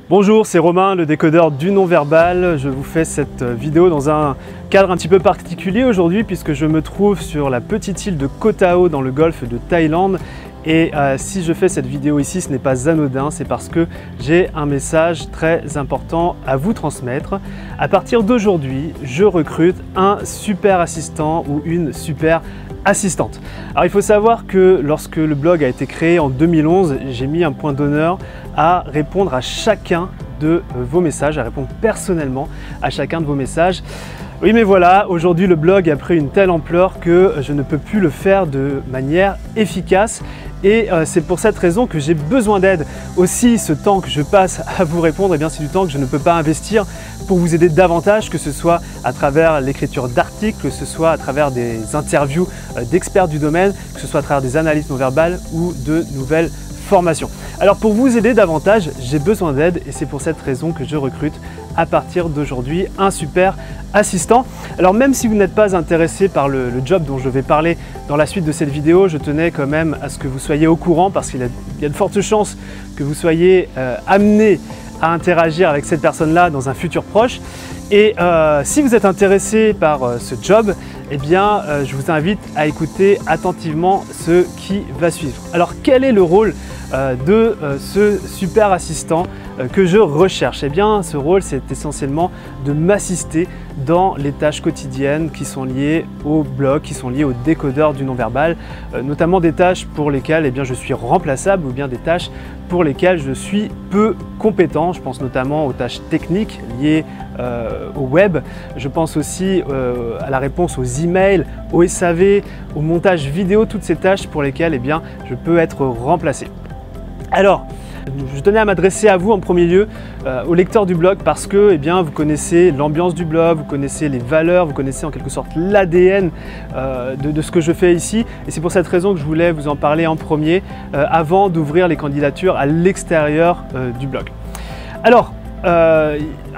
Bonjour, c'est Romain, le décodeur du non-verbal. Je vous fais cette vidéo dans un cadre un petit peu particulier aujourd'hui puisque je me trouve sur la petite île de Koh Tao dans le golfe de Thaïlande. Et si je fais cette vidéo ici, ce n'est pas anodin, c'est parce que j'ai un message très important à vous transmettre. À partir d'aujourd'hui, je recrute un super assistant ou une super assistante. Alors il faut savoir que lorsque le blog a été créé en 2011, j'ai mis un point d'honneur à répondre à chacun de vos messages, à répondre personnellement à chacun de vos messages. Oui mais voilà, aujourd'hui le blog a pris une telle ampleur que je ne peux plus le faire de manière efficace et c'est pour cette raison que j'ai besoin d'aide. Aussi, ce temps que je passe à vous répondre, eh bien, c'est du temps que je ne peux pas investir pour vous aider davantage, que ce soit à travers l'écriture d'articles, que ce soit à travers des interviews d'experts du domaine, que ce soit à travers des analyses non verbales ou de nouvelles formations. Alors pour vous aider davantage, j'ai besoin d'aide et c'est pour cette raison que je recrute à partir d'aujourd'hui un super assistant. Alors même si vous n'êtes pas intéressé par le job dont je vais parler dans la suite de cette vidéo, je tenais quand même à ce que vous soyez au courant parce qu'il y a de fortes chances que vous soyez amené à interagir avec cette personne-là dans un futur proche. Et si vous êtes intéressé par ce job, eh bien, je vous invite à écouter attentivement ce qui va suivre. Alors, quel est le rôle de ce super assistant que je recherche? Eh bien, ce rôle, c'est essentiellement de m'assister dans les tâches quotidiennes qui sont liées au blog, qui sont liées au décodeur du non-verbal, notamment des tâches pour lesquelles eh bien, je suis remplaçable ou bien des tâches pour lesquelles je suis peu compétent. Je pense notamment aux tâches techniques liées au web. Je pense aussi à la réponse aux emails, au SAV, au montage vidéo, toutes ces tâches pour lesquelles eh bien, je peux être remplacé. Alors, je tenais à m'adresser à vous en premier lieu, aux lecteurs du blog, parce que eh bien, vous connaissez l'ambiance du blog, vous connaissez les valeurs, vous connaissez en quelque sorte l'ADN de ce que je fais ici. Et c'est pour cette raison que je voulais vous en parler en premier, avant d'ouvrir les candidatures à l'extérieur du blog. Alors,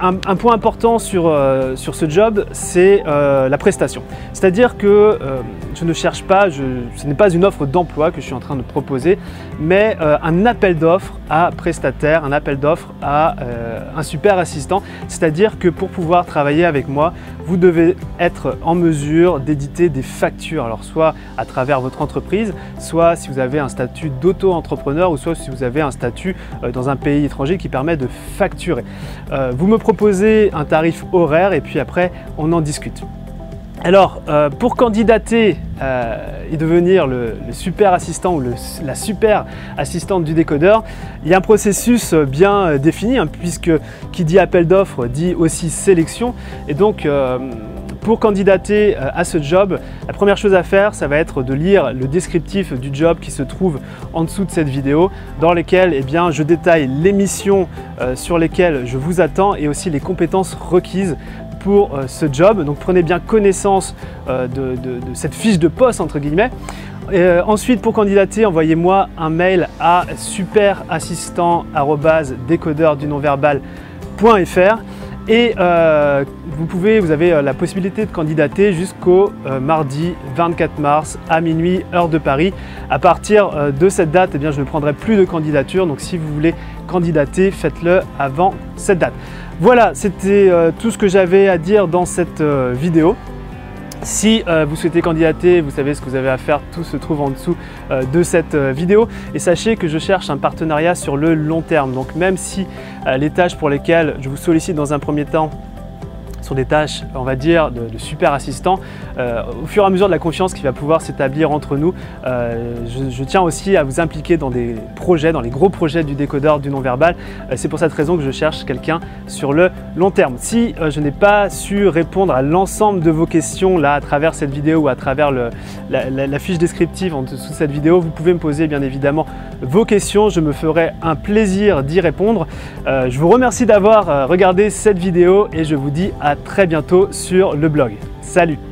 un point important sur ce job, c'est la prestation. C'est-à-dire que je ne cherche pas, ce n'est pas une offre d'emploi que je suis en train de proposer, mais un appel d'offres à prestataire, un appel d'offres à un super assistant. C'est-à-dire que pour pouvoir travailler avec moi, vous devez être en mesure d'éditer des factures. Alors soit à travers votre entreprise, soit si vous avez un statut d'auto-entrepreneur ou soit si vous avez un statut dans un pays étranger qui permet de facturer. Vous me proposez un tarif horaire et puis après on en discute. Alors pour candidater et devenir le super assistant ou la super assistante du décodeur, il y a un processus bien défini puisque qui dit appel d'offres dit aussi sélection et donc pour candidater à ce job, la première chose à faire, ça va être de lire le descriptif du job qui se trouve en dessous de cette vidéo, dans lequel eh bien, je détaille les missions sur lesquelles je vous attends et aussi les compétences requises pour ce job. Donc prenez bien connaissance de cette fiche de poste entre guillemets. Ensuite, pour candidater, envoyez-moi un mail à superassistant@décodeurdunonverbal.fr. Et vous avez la possibilité de candidater jusqu'au mardi 24 mars à minuit, heure de Paris. À partir de cette date, eh bien, je ne prendrai plus de candidature. Donc si vous voulez candidater, faites-le avant cette date. Voilà, c'était tout ce que j'avais à dire dans cette vidéo. Si vous souhaitez candidater, vous savez ce que vous avez à faire, tout se trouve en dessous de cette vidéo. Et sachez que je cherche un partenariat sur le long terme. Donc même si les tâches pour lesquelles je vous sollicite dans un premier temps sont des tâches, on va dire, de super assistant, au fur et à mesure de la confiance qui va pouvoir s'établir entre nous, je tiens aussi à vous impliquer dans des projets, dans les gros projets du décodeur du non-verbal. C'est pour cette raison que je cherche quelqu'un sur le long terme. Si je n'ai pas su répondre à l'ensemble de vos questions là à travers cette vidéo ou à travers la fiche descriptive en dessous de cette vidéo, vous pouvez me poser bien évidemment vos questions. Je me ferai un plaisir d'y répondre. Je vous remercie d'avoir regardé cette vidéo et je vous dis à très bientôt sur le blog. Salut!